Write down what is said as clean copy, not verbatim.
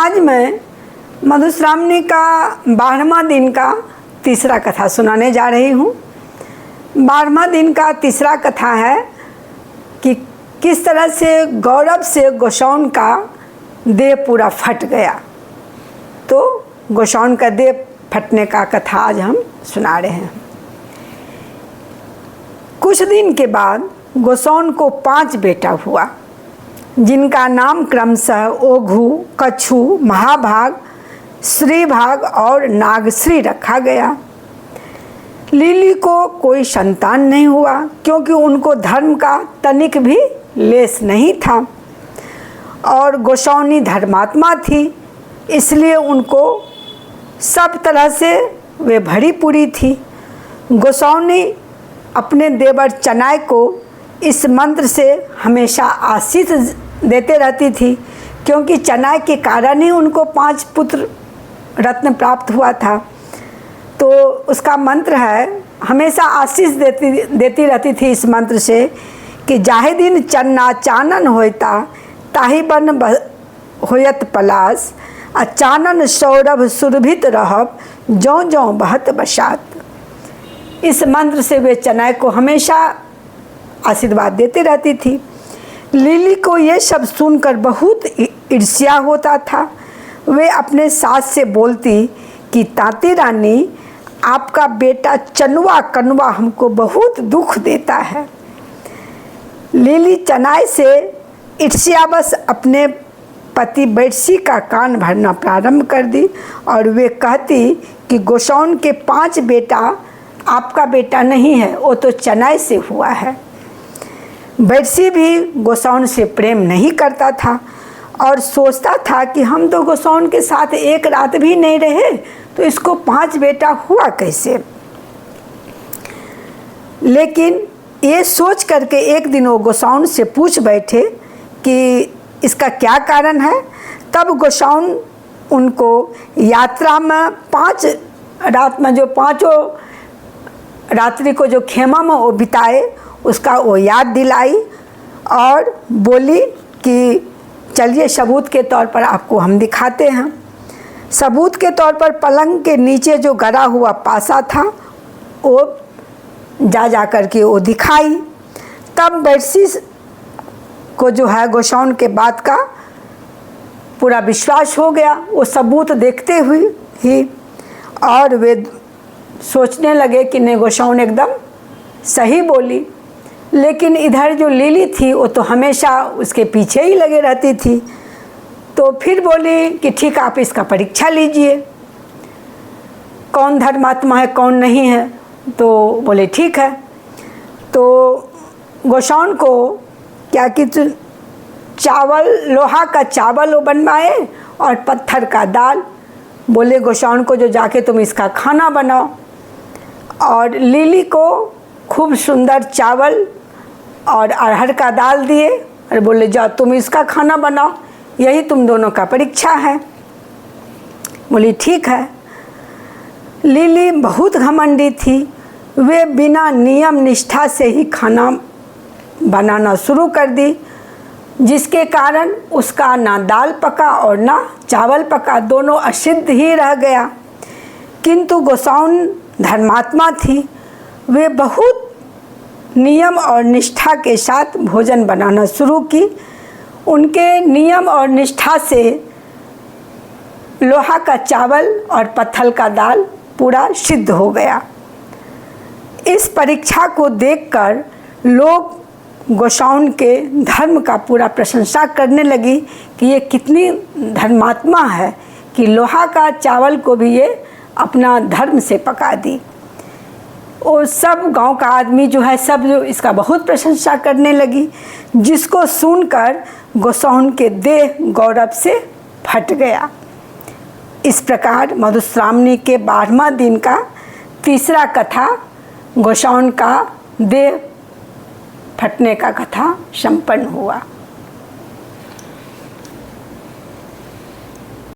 आज मैं मधुश्रावणी का 12वां दिन का तीसरा कथा सुनाने जा रही हूँ। 12वां दिन का तीसरा कथा है कि किस तरह से गौरव से गोसाउन का देह पूरा फट गया। तो गोसाउन का देह फटने का कथा आज हम सुना रहे हैं। कुछ दिन के बाद गोसाउन को 5 बेटा हुआ, जिनका नाम क्रमशः ओघू, कछु, महाभाग, श्रीभाग और नागश्री रखा गया। लिली को कोई संतान नहीं हुआ, क्योंकि उनको धर्म का तनिक भी लेस नहीं था और गोसाउनी धर्मात्मा थी, इसलिए उनको सब तरह से वे भरी पूरी थी। गोसाउनी अपने देवर चनाई को इस मंत्र से हमेशा आशीष देते रहती थी, क्योंकि चनाई के कारण ही उनको 5 पुत्र रत्न प्राप्त हुआ था। तो उसका मंत्र है, हमेशा आशीष देती रहती थी इस मंत्र से कि जाहि दिन चन्ना चानन होता ताहि बन होयत पलास, आ चानन सौरभ सुरभित रहब जौ जौ बहत बसात। इस मंत्र से वे चनाई को हमेशा आशीर्वाद देते रहती थी। लिली को ये सब सुनकर बहुत ईर्ष्या होता था। वे अपने सास से बोलती कि ताती रानी, आपका बेटा चनुआ कनुआ हमको बहुत दुख देता है। लिली चनाई से ईर्ष्यावश अपने पति बैरसी का कान भरना प्रारंभ कर दी और वे कहती कि गोसाउन के 5 बेटा आपका बेटा नहीं है, वो तो चनाई से हुआ है। बैरसी भी गोसाउन से प्रेम नहीं करता था और सोचता था कि हम तो गोसाउन के साथ एक रात भी नहीं रहे, तो इसको 5 बेटा हुआ कैसे। लेकिन ये सोच करके एक दिन वो गोसाउन से पूछ बैठे कि इसका क्या कारण है। तब गोसाउन उनको यात्रा में 5 रात में जो 5 रात्रि को जो खेमा में वो बिताए, उसका वो याद दिलाई और बोली कि चलिए सबूत के तौर पर आपको हम दिखाते हैं। सबूत के तौर पर पलंग के नीचे जो गड़ा हुआ पासा था वो जा कर के वो दिखाई। तब बैरसी को जो है गोसाउन के बात का पूरा विश्वास हो गया, वो सबूत देखते हुए ही, और वे सोचने लगे कि नहीं गोसाउन एकदम सही बोली। लेकिन इधर जो लिली थी वो तो हमेशा उसके पीछे ही लगे रहती थी। तो फिर बोली कि ठीक, आप इसका परीक्षा लीजिए, कौन धर्मात्मा है कौन नहीं है। तो बोले ठीक है। तो गोसाउन को क्या कि चावल, लोहा का चावल वो बनवाए और पत्थर का दाल। बोले गोसाउन को जो जाके तुम इसका खाना बनाओ। और लिली को खूब सुंदर चावल और अरहर का दाल दिए और बोले जाओ तुम इसका खाना बनाओ, यही तुम दोनों का परीक्षा है। बोली ठीक है। लिली बहुत घमंडी थी, वे बिना नियम निष्ठा से ही खाना बनाना शुरू कर दी, जिसके कारण उसका ना दाल पका और ना चावल पका, दोनों असिद्ध ही रह गया। किंतु गोसाउन धर्मात्मा थी, वे बहुत नियम और निष्ठा के साथ भोजन बनाना शुरू की। उनके नियम और निष्ठा से लोहा का चावल और पत्थर का दाल पूरा सिद्ध हो गया। इस परीक्षा को देखकर लोग गोसाउन के धर्म का पूरा प्रशंसा करने लगी कि ये कितनी धर्मात्मा है कि लोहा का चावल को भी ये अपना धर्म से पका दी। और सब गांव का आदमी जो है सब जो इसका बहुत प्रशंसा करने लगी, जिसको सुनकर गोसाउन के देह गौरव से फट गया। इस प्रकार मधुश्रावणी के 12वां दिन का तीसरा कथा गोसाउन का देह फटने का कथा संपन्न हुआ।